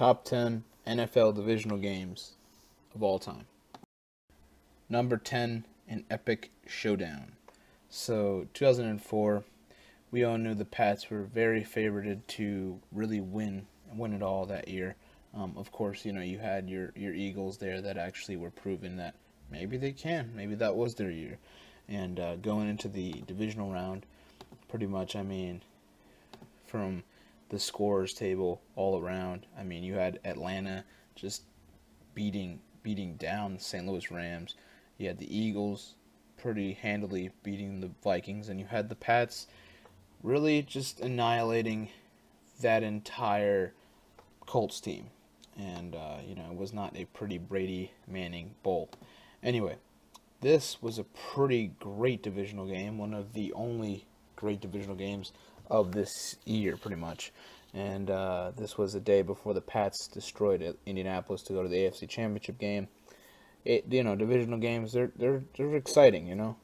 Top 10 NFL divisional games of all time. Number 10, an epic showdown. So, 2004, we all knew the Pats were very favorited to really win it all that year. Of course, you had your Eagles there that actually were proving that maybe they can. Maybe that was their year. And going into the divisional round, pretty much, from the scorers table all around, you had Atlanta just beating down the St. Louis Rams. You had the Eagles pretty handily beating the Vikings, and you had the Pats really just annihilating that entire Colts team. And, it was not a pretty Brady Manning bowl. Anyway, this was a pretty great divisional game, one of the only great divisional games of this year, pretty much. And this was the day before the Pats destroyed Indianapolis to go to the AFC Championship game. Divisional games, they're exciting, You're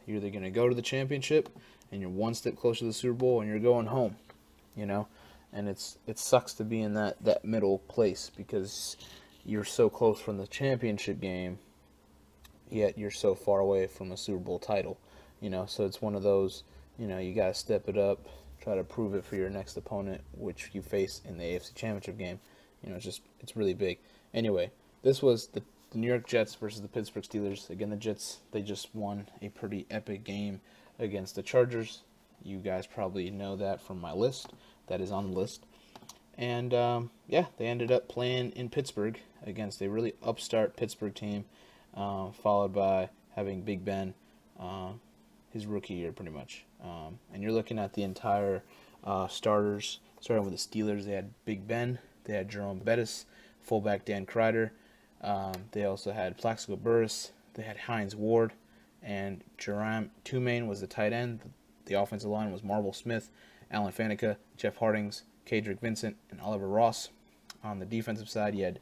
either going to go to the championship and you're one step closer to the Super Bowl, and you're going home, And it sucks to be in that middle place because you're so close from the championship game, yet you're so far away from a Super Bowl title, So it's one of those, you got to step it up, try to prove it for your next opponent, which you face in the AFC Championship game. It's really big. Anyway, this was the New York Jets versus the Pittsburgh Steelers. Again, the Jets, they just won a pretty epic game against the Chargers. You guys probably know that from my list. That is on the list. And, they ended up playing in Pittsburgh against a really upstart Pittsburgh team, followed by having Big Ben, his rookie year pretty much. And you're looking at the entire starters, starting with the Steelers. They had Big Ben, they had Jerome Bettis, fullback Dan Kreider. They also had Plaxico Burress, they had Hines Ward, and Jerome Tumain was the tight end. The offensive line was Marvel Smith, Alan Faneca, Jeff Hardings, Kadrick Vincent, and Oliver Ross. On the defensive side, you had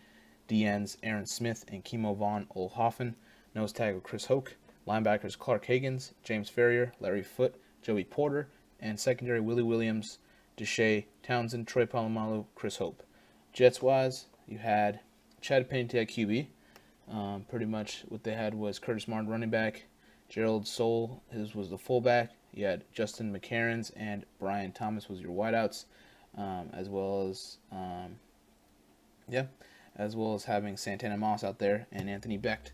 DNs Aaron Smith and Kimo von Oelhoffen, nose tackle Chris Hoke, linebackers Clark Higgins, James Ferrier, Larry Foote, Joey Porter, and secondary Willie Williams, Deshae Townsend, Troy Polamalu, Chris Hope. Jets-wise, you had Chad Pennington at QB. Pretty much what they had was Curtis Martin running back, Gerald Soule, his was the fullback. You had Justin McCarrans and Brian Thomas was your wideouts, as well as having Santana Moss out there and Anthony Becht.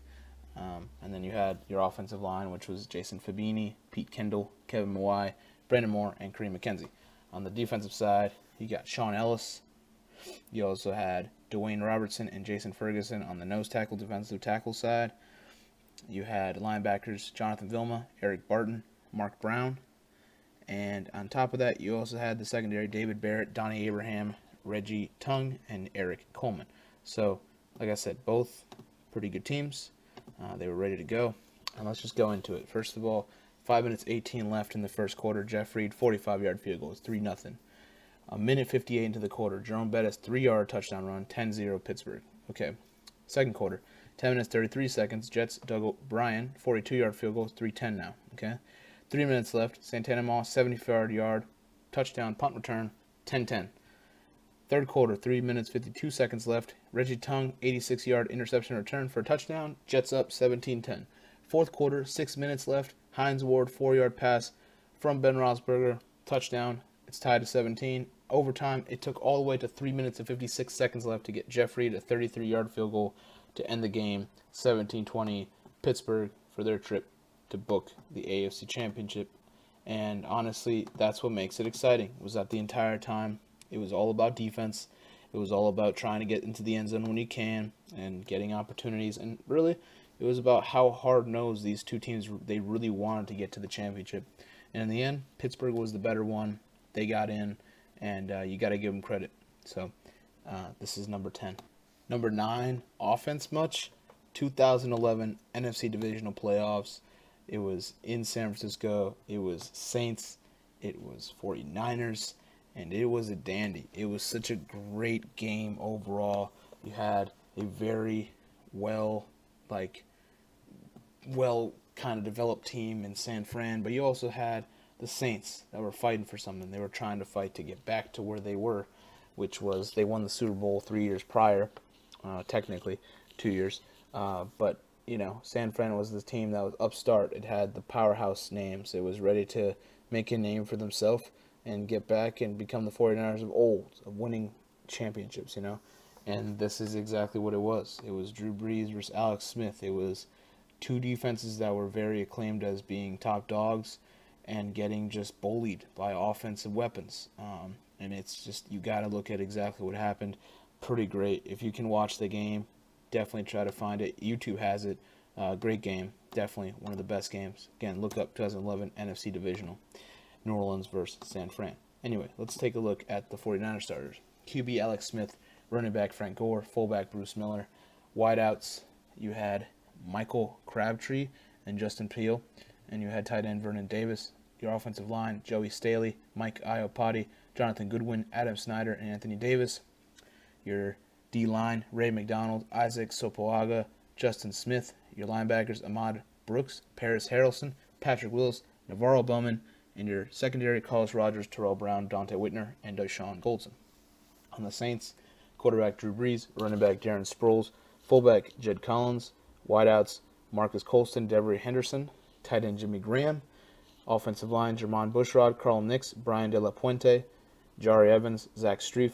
And then you had your offensive line, which was Jason Fabini, Pete Kendall, Kevin Mawai, Brandon Moore, and Kareem McKenzie. On the defensive side, you got Sean Ellis. You also had Dwayne Robertson and Jason Ferguson on the nose tackle defensive tackle side. You had linebackers Jonathan Vilma, Eric Barton, Mark Brown. And on top of that, you also had the secondary David Barrett, Donnie Abraham, Reggie Tung, and Eric Coleman. So, like I said, both pretty good teams. They were ready to go. And let's just go into it. First of all, 5 minutes 18 left in the first quarter. Jeff Reed, 45-yard field goal. It's 3-0. A minute 58 into the quarter. Jerome Bettis, 3-yard touchdown run. 10-0 Pittsburgh. Okay. Second quarter. 10 minutes 33 seconds. Jets, Doug O'Brien, 42-yard field goal. 3-10 now. Okay. 3 minutes left. Santana Moss, 75-yard touchdown punt return. 10-10. Third quarter, 3 minutes 52 seconds left. Reggie Tung, 86-yard interception return for a touchdown. Jets up 17-10. Fourth quarter, 6 minutes left. Hines Ward, 4-yard pass from Ben Roethlisberger. Touchdown. It's tied to 17. Overtime, it took all the way to 3 minutes and 56 seconds left to get Jeff Reed a 33-yard field goal to end the game. 17-20 Pittsburgh for their trip to book the AFC Championship. And honestly, that's what makes it exciting. Was that the entire time it was all about defense. It was all about trying to get into the end zone when you can and getting opportunities. And really, it was about how hard-nosed these two teams, they really wanted to get to the championship. And in the end, Pittsburgh was the better one. They got in, and you got to give them credit. So this is number 10. Number 9, offense much? 2011 NFC Divisional Playoffs. It was in San Francisco. It was Saints. It was 49ers. And it was a dandy. It was such a great game overall. You had a very well kind of developed team in San Fran, but you also had the Saints that were fighting for something. They were trying to fight to get back to where they were which was they won the Super Bowl 3 years prior, technically 2 years. But, you know, San Fran was the team that was upstart. It had the powerhouse names. It was ready to make a name for themselves and get back and become the 49ers of old, of winning championships, you know. And this is exactly what it was. It was Drew Brees versus Alex Smith. It was two defenses that were very acclaimed as being top dogs and getting just bullied by offensive weapons. And it's just, you got to look at exactly what happened. Pretty great. If you can watch the game, definitely try to find it. YouTube has it. Great game. Definitely one of the best games. Again, look up 2011 NFC Divisional. New Orleans versus San Fran. Anyway, let's take a look at the 49ers starters. QB Alex Smith, running back Frank Gore, fullback Bruce Miller. Wideouts, you had Michael Crabtree and Justin Peele, and you had tight end Vernon Davis. Your offensive line, Joey Staley, Mike Iopati, Jonathan Goodwin, Adam Snyder, and Anthony Davis. Your D-line, Ray McDonald, Isaac Sopoaga, Justin Smith. Your linebackers, Ahmad Brooks, Paris Harrelson, Patrick Willis, Navarro Bowman. And your secondary, Carlos Rogers, Terrell Brown, Dante Whitner, and Deshaun Goldson. On the Saints, quarterback Drew Brees, running back Darren Sproles, fullback Jed Collins, wideouts Marcus Colston, Devery Henderson, tight end Jimmy Graham, offensive line Jermon Bushrod, Carl Nix, Brian De La Puente, Jari Evans, Zach Streif.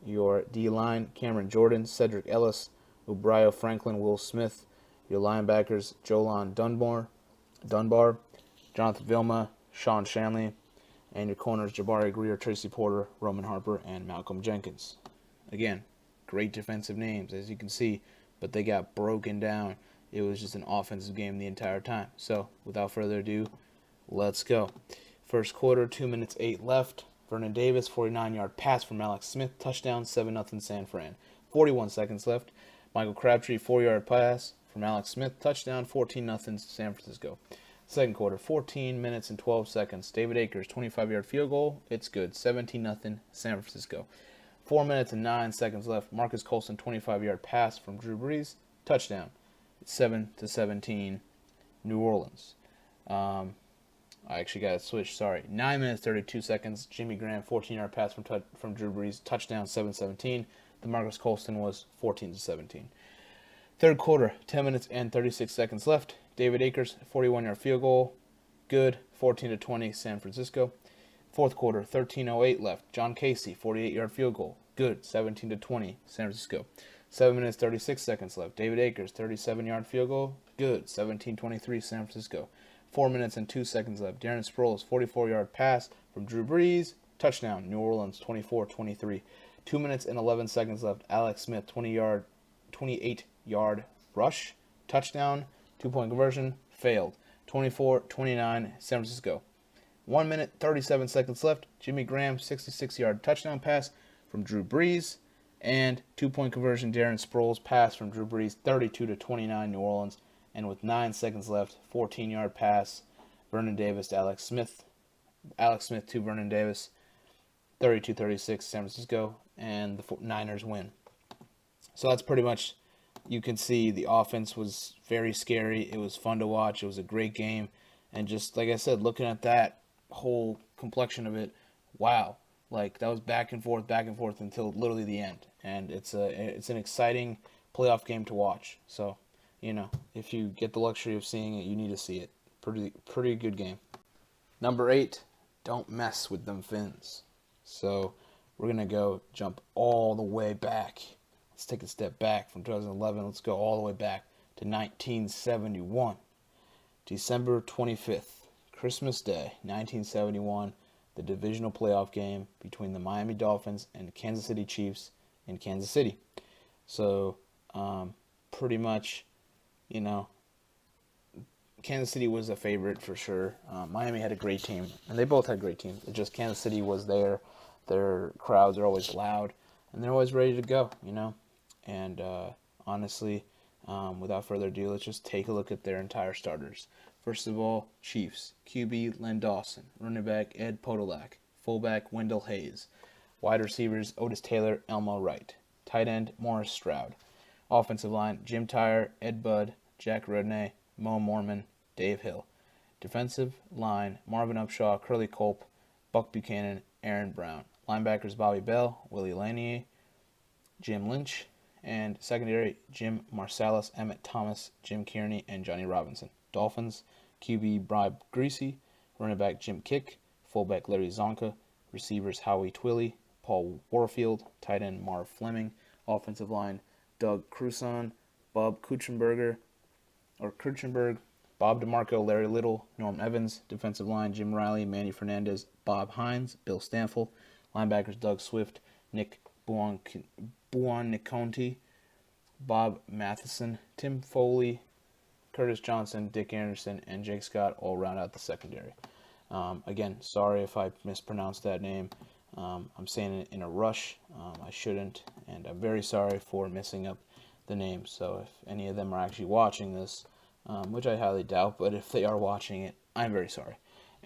Your D-line, Cameron Jordan, Cedric Ellis, Ubrio Franklin, Will Smith. Your linebackers, Jolan Dunbar, Jonathan Vilma, Sean Shanley, and your corners, Jabari Greer, Tracy Porter, Roman Harper, and Malcolm Jenkins. Again, great defensive names, as you can see, but they got broken down. It was just an offensive game the entire time. So, without further ado, let's go. First quarter, 2 minutes 8 left. Vernon Davis, 49-yard pass from Alex Smith, touchdown, 7-0 San Fran. 41 seconds left. Michael Crabtree, 4-yard pass from Alex Smith, touchdown, 14-0 San Francisco. Second quarter, 14 minutes and 12 seconds. David Akers, 25-yard field goal. It's good. 17-0 San Francisco. 4 minutes and 9 seconds left. Marcus Colston, 25-yard pass from Drew Brees. Touchdown. It's 7-17 New Orleans. I actually got it switched. Sorry. 9 minutes, 32 seconds. Jimmy Graham, 14-yard pass from Drew Brees. Touchdown, 7-17. The Marcus Colston was 14-17. Third quarter, 10 minutes and 36 seconds left. David Akers, 41-yard field goal. Good. 14-20 San Francisco. Fourth quarter, 13:08 left. John Casey, 48-yard field goal. Good. 17-20 San Francisco. 7 minutes, 36 seconds left. David Akers, 37-yard field goal. Good. 17-23 San Francisco. 4 minutes and 2 seconds left. Darren Sproles, 44-yard pass from Drew Brees. Touchdown. New Orleans, 24-23. 2 minutes and 11 seconds left. Alex Smith, 28-yard rush. Touchdown. 2-point conversion. Failed. 24-29 San Francisco. 1 minute, 37 seconds left. Jimmy Graham, 66-yard touchdown pass from Drew Brees. And 2-point conversion, Darren Sproles pass from Drew Brees, 32-29 New Orleans. And with 9 seconds left, 14-yard pass, Vernon Davis to Alex Smith. Alex Smith to Vernon Davis, 32-36 San Francisco. And the Niners win. So that's pretty much, you can see the offense was very scary. It was fun to watch. It was a great game. And just like I said, looking at that whole complexion of it, wow. Like, that was back and forth until literally the end. And it's an exciting playoff game to watch. So, you know, if you get the luxury of seeing it, you need to see it. Pretty good game. Number 8, don't mess with them Fins. So, we're going to jump all the way back. Let's take a step back from 2011. Let's go all the way back to 1971. December 25th, Christmas Day, 1971, the divisional playoff game between the Miami Dolphins and the Kansas City Chiefs in Kansas City. So, pretty much, you know, Kansas City was a favorite for sure. Miami had a great team, and they both had great teams. It's just Kansas City was there. Their crowds are always loud, and they're always ready to go, you know. And honestly, without further ado, let's just take a look at their entire starters. First of all, Chiefs. QB, Len Dawson. Running back, Ed Podolak. Fullback, Wendell Hayes. Wide receivers, Otis Taylor, Elmo Wright. Tight end, Morris Stroud. Offensive line, Jim Tyre, Ed Budd, Jack Rudnay, Mo Mormon, Dave Hill. Defensive line, Marvin Upshaw, Curly Culp, Buck Buchanan, Aaron Brown. Linebackers Bobby Bell, Willie Lanier, Jim Lynch, and secondary Jim Marsalis, Emmett Thomas, Jim Kearney, and Johnny Robinson. Dolphins QB Bob Greasy, running back Jim Kick, fullback Larry Zonka, receivers Howie Twilley, Paul Warfield, tight end Marv Fleming, offensive line Doug Cruson, Bob Kuchenberg, Bob DeMarco, Larry Little, Norm Evans, defensive line Jim Riley, Manny Fernandez, Bob Hines, Bill Stanfield, linebackers Doug Swift, Nick Buoniconti, Bob Matheson, Tim Foley, Curtis Johnson, Dick Anderson, and Jake Scott all round out the secondary. Again, sorry if I mispronounced that name. I'm saying it in a rush. I shouldn't, and I'm very sorry for messing up the names. So if any of them are actually watching this, which I highly doubt, but if they are watching it, I'm very sorry.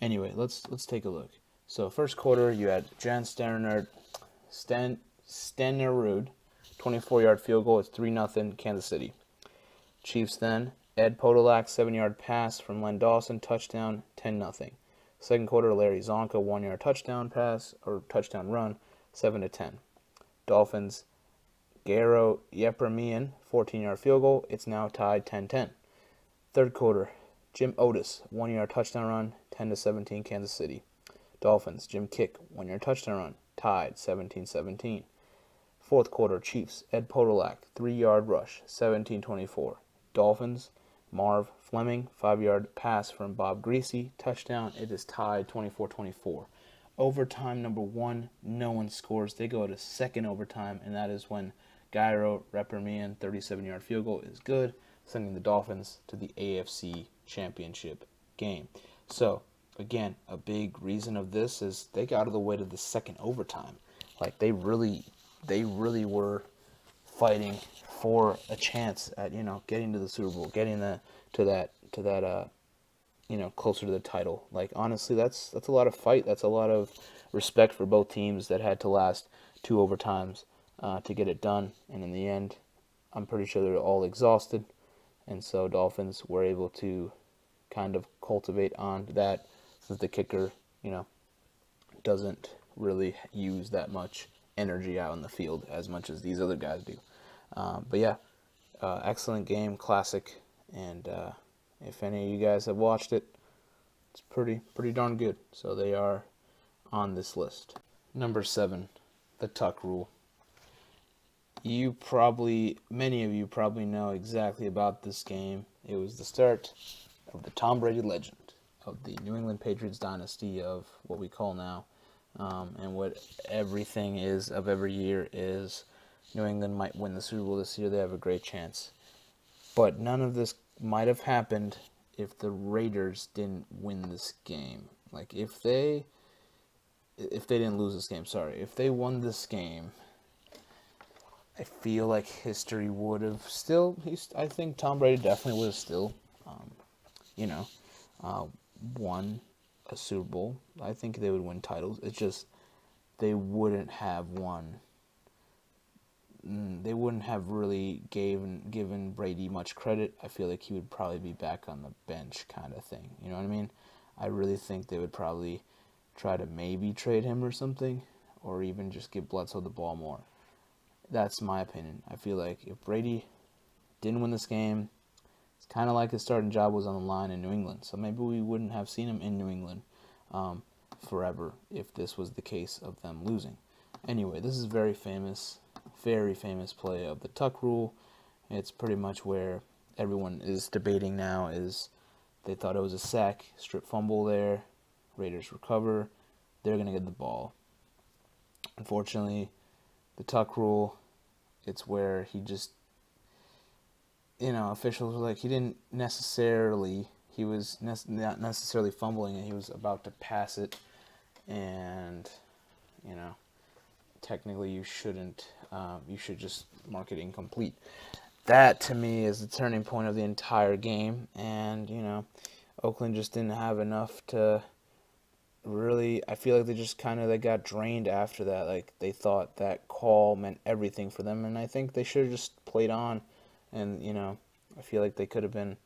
Anyway, let's take a look. So first quarter, you had Jan Stenerud, 24-yard field goal. It's 3-0 Kansas City. Chiefs then, Ed Podolak, 7-yard pass from Len Dawson, touchdown, 10-0. Second quarter, Larry Zonka, 1-yard touchdown pass, or touchdown run, 7-10. Dolphins, Garo Yepremian, 14-yard field goal. It's now tied 10-10. Third quarter, Jim Otis, 1-yard touchdown run, 10-17 Kansas City. Dolphins, Jim Kick, 1-yard touchdown run, tied 17-17. Fourth quarter, Chiefs, Ed Podolak, 3-yard rush, 17-24. Dolphins, Marv Fleming, 5-yard pass from Bob Greasy, touchdown. It is tied 24-24. Overtime number 1, no one scores. They go to second overtime, and that is when Gyro Repermian, 37-yard field goal is good, sending the Dolphins to the AFC Championship game. So, again, a big reason of this is they got out of the way to the second overtime. Like, they really were fighting for a chance at, getting to the Super Bowl, getting to that closer to the title. Like, honestly, that's a lot of fight. That's a lot of respect for both teams that had to last 2 overtimes to get it done. And in the end, I'm pretty sure they're all exhausted. And so Dolphins were able to kind of cultivate on that, since the kicker, doesn't really use that much energy out in the field as much as these other guys do. But yeah, excellent game, classic, and if any of you guys have watched it, it's pretty darn good. So they are on this list. Number 7, the tuck rule. Many of you probably know exactly about this game. It was the start of the Tom Brady legend of the New England Patriots dynasty of what we call now, and what everything is of every year is New England might win the Super Bowl this year. They have a great chance. But none of this might have happened if the Raiders didn't win this game. Like, if they didn't lose this game, sorry. If they won this game, I feel like history would have still, I think Tom Brady definitely would have still, won a Super Bowl. I think they would win titles. It's just they wouldn't have won. They wouldn't have really given Brady much credit. I feel like he would probably be back on the bench kind of thing. You know what I mean? I really think they would probably try to maybe trade him or something, or even just give Bledsoe the ball more. That's my opinion. I feel like if Brady didn't win this game, it's kind of like his starting job was on the line in New England. So maybe we wouldn't have seen him in New England forever if this was the case of them losing. Anyway, this is very famous play of the tuck rule. It's pretty much where everyone is debating now is they thought it was a sack, strip fumble there, Raiders recover, they're going to get the ball. Unfortunately, the tuck rule, it's where he just, officials were like, he was not necessarily fumbling it, he was about to pass it, and, technically you shouldn't, you should just mark it incomplete. That, to me, is the turning point of the entire game, and, Oakland just didn't have enough to really, I feel like they got drained after that. Like, they thought that call meant everything for them, and I think they should have just played on, and, I feel like they could have been,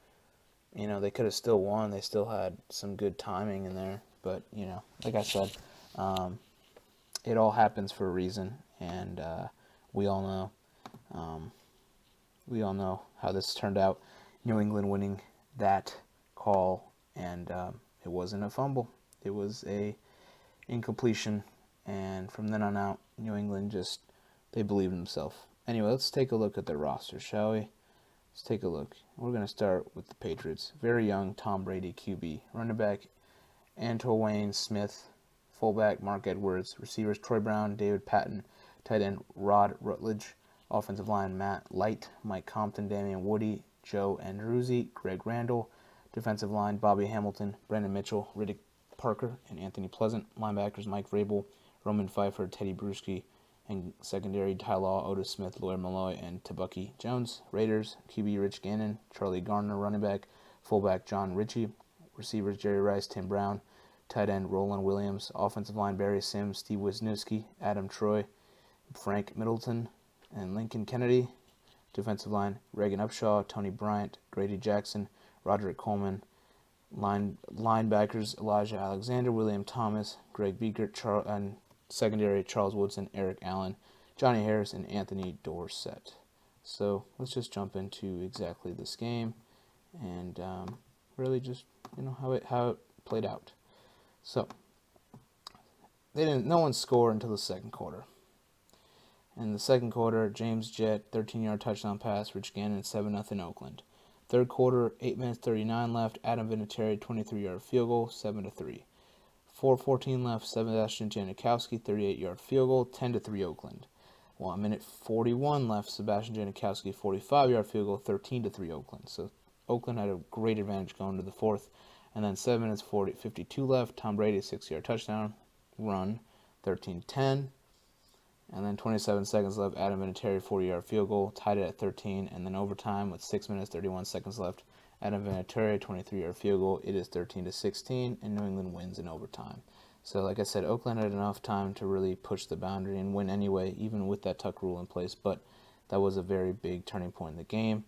they could have still won. They still had some good timing in there, but, like I said, it all happens for a reason, and we all know how this turned out. New England winning that call, and it wasn't a fumble; it was a incompletion. And from then on out, New England they believed in themselves. Anyway, let's take a look at their roster, shall we? Let's take a look. We're going to start with the Patriots. Very young Tom Brady, QB. Running back, Antoine Smith. Fullback, Mark Edwards. Receivers, Troy Brown, David Patton. Tight end, Rod Rutledge. Offensive line, Matt Light, Mike Compton, Damian Woody, Joe Andruzzi, Greg Randall. Defensive line, Bobby Hamilton, Brandon Mitchell, Riddick Parker, and Anthony Pleasant. Linebackers, Mike Vrabel, Roman Pfeiffer, Teddy Bruschi. And secondary, Ty Law, Otis Smith, Lloyd Malloy, and Tabucky Jones. Raiders, QB Rich Gannon, Charlie Garner, running back. Fullback, John Ritchie. Receivers, Jerry Rice, Tim Brown. Tight end, Roland Williams. Offensive line, Barry Sims, Steve Wisniewski, Adam Troy, Frank Middleton, and Lincoln Kennedy. Defensive line, Reagan Upshaw, Tony Bryant, Grady Jackson, Roderick Coleman. Linebackers, Elijah Alexander, William Thomas, Greg Biegert, and secondary, Charles Woodson, Eric Allen, Johnny Harris, and Anthony Dorsett. So let's just jump into exactly this game and really just how it played out. So no one scored until the second quarter. In the second quarter, James Jett, 13-yard touchdown pass, Rich Gannon, 7-0 Oakland. Third quarter, 8 minutes 39 left, Adam Vinatieri, 23-yard field goal, 7-3. 4:14 left, Sebastian Janikowski, 38-yard field goal, 10-3 Oakland. 1 minute 41 left, Sebastian Janikowski, 45-yard field goal, 13-3 Oakland. So Oakland had a great advantage going to the fourth. And then 7 minutes 52 left, Tom Brady, 6-yard touchdown run, 13-10. And then 27 seconds left, Adam Vinatieri, 40-yard field goal, tied it at 13. And then overtime with 6 minutes 31 seconds left, Adam Vinatieri, 23-yard field goal. It is 13-16, and New England wins in overtime. So, like I said, Oakland had enough time to really push the boundary and win anyway, even with that tuck rule in place. But that was a very big turning point in the game.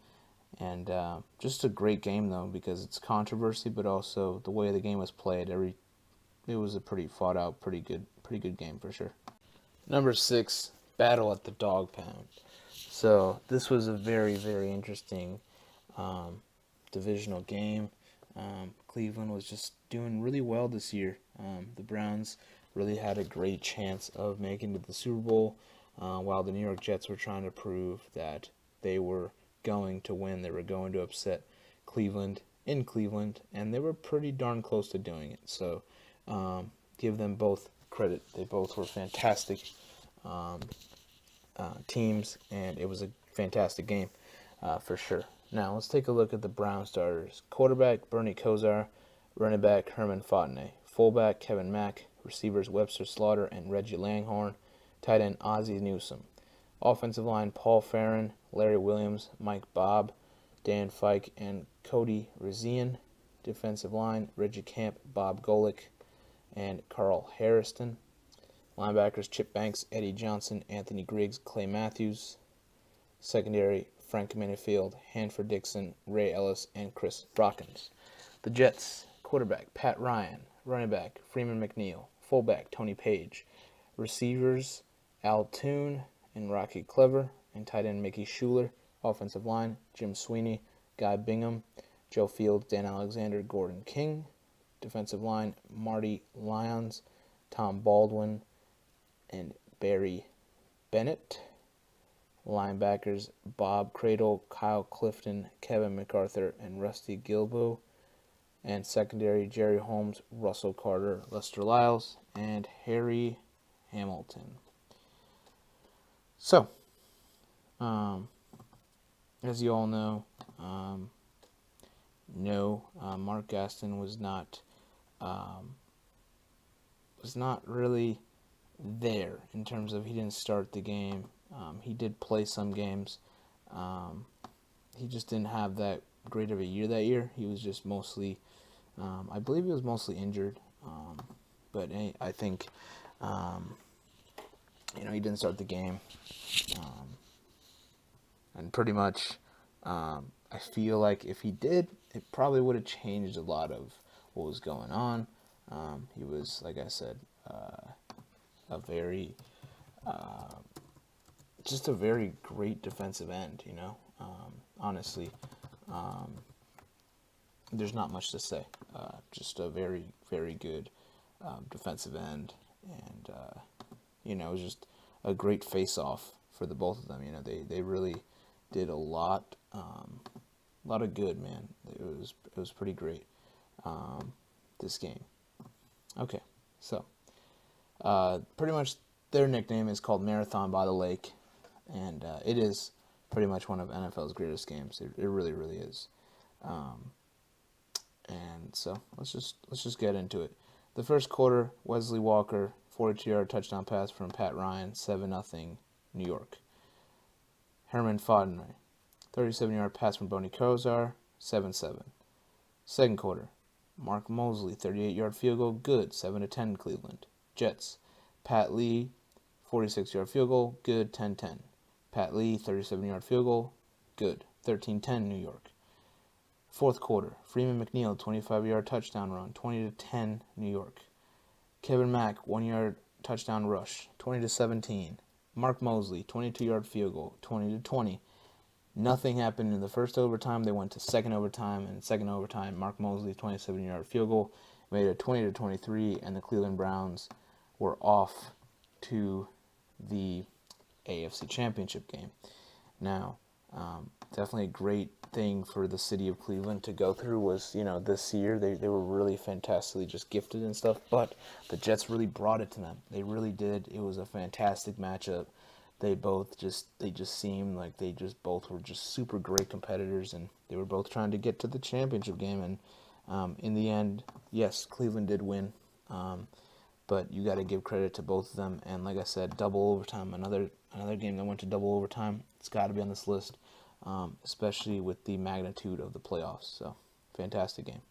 And just a great game, though, because it's controversy, but also the way the game was played. It was a pretty fought out, pretty good game for sure. Number 6, battle at the dog pound. So this was a very, very interesting divisional game. Cleveland was just doing really well this year. The Browns really had a great chance of making it to the Super Bowl, while the New York Jets were trying to prove that they were going to win. They were going to upset Cleveland in Cleveland, and they were pretty darn close to doing it. So give them both credit. They both were fantastic teams, and it was a fantastic game for sure. Now, let's take a look at the Brown starters. Quarterback, Bernie Kosar. Running back, Herman Fontenay. Fullback, Kevin Mack. Receivers, Webster Slaughter and Reggie Langhorne. Tight end, Ozzie Newsome. Offensive line, Paul Farron, Larry Williams, Mike Bobb, Dan Fike, and Cody Rizian. Defensive line, Reggie Camp, Bob Golick, and Carl Harrison. Linebackers, Chip Banks, Eddie Johnson, Anthony Griggs, Clay Matthews. Secondary, Frank Minifield, Hanford Dixon, Ray Ellis, and Chris Brockens. The Jets, quarterback, Pat Ryan. Running back, Freeman McNeil. Fullback, Tony Page. Receivers, Al Toon and Rocky Clever, and tight end Mickey Schuler. Offensive line, Jim Sweeney, Guy Bingham, Joe Fields, Dan Alexander, Gordon King. Defensive line, Marty Lyons, Tom Baldwin, and Barry Bennett. Linebackers, Bob Cradle, Kyle Clifton, Kevin MacArthur, and Rusty Gilbo. And secondary, Jerry Holmes, Russell Carter, Lester Lyles, and Harry Hamilton. So, as you all know, Mark Gaston was not really there in terms of he didn't start the game. He did play some games. He just didn't have that great of a year that year. He was just mostly, I believe he was mostly injured. But I think, he didn't start the game. And pretty much, I feel like if he did, it probably would have changed a lot of what was going on. He was, like I said, a very just a very great defensive end. Honestly, there's not much to say. Just a very, very good defensive end, and it was just a great face-off for the both of them. They really did a lot of good, man. It was pretty great, this game. Okay, so pretty much their nickname is called Marathon by the Lake, and it is pretty much one of NFL's greatest games. It really, really is. And so let's just get into it. The first quarter, Wesley Walker, 42-yard touchdown pass from Pat Ryan, 7-0 New York. Herman Fodner, 37-yard pass from Boney Kosar, 7-7. Second quarter, Mark Mosley, 38-yard field goal, good, 7-10 Cleveland. Jets, Pat Lee, 46-yard field goal, good, 10-10. Pat Lee, 37-yard field goal, good, 13-10 New York. Fourth quarter, Freeman McNeil, 25-yard touchdown run, 20-10 New York. Kevin Mack, 1-yard touchdown rush, 20-17. Mark Mosley, 22-yard field goal, 20-20. Nothing happened in the first overtime. They went to second overtime, and second overtime, Mark Mosley, 27-yard field goal, made it 20-23, and the Cleveland Browns were off to the AFC Championship game. Now, definitely a great thing for the city of Cleveland to go through was, this year they were really fantastically just gifted and stuff, but the Jets really brought it to them. They really did. It was a fantastic matchup. They just seemed like they just both were just super great competitors, and they were both trying to get to the championship game. And in the end, yes, Cleveland did win, but you got to give credit to both of them. And like I said, double overtime, another game that went to double overtime. It's got to be on this list, especially with the magnitude of the playoffs. So, fantastic game.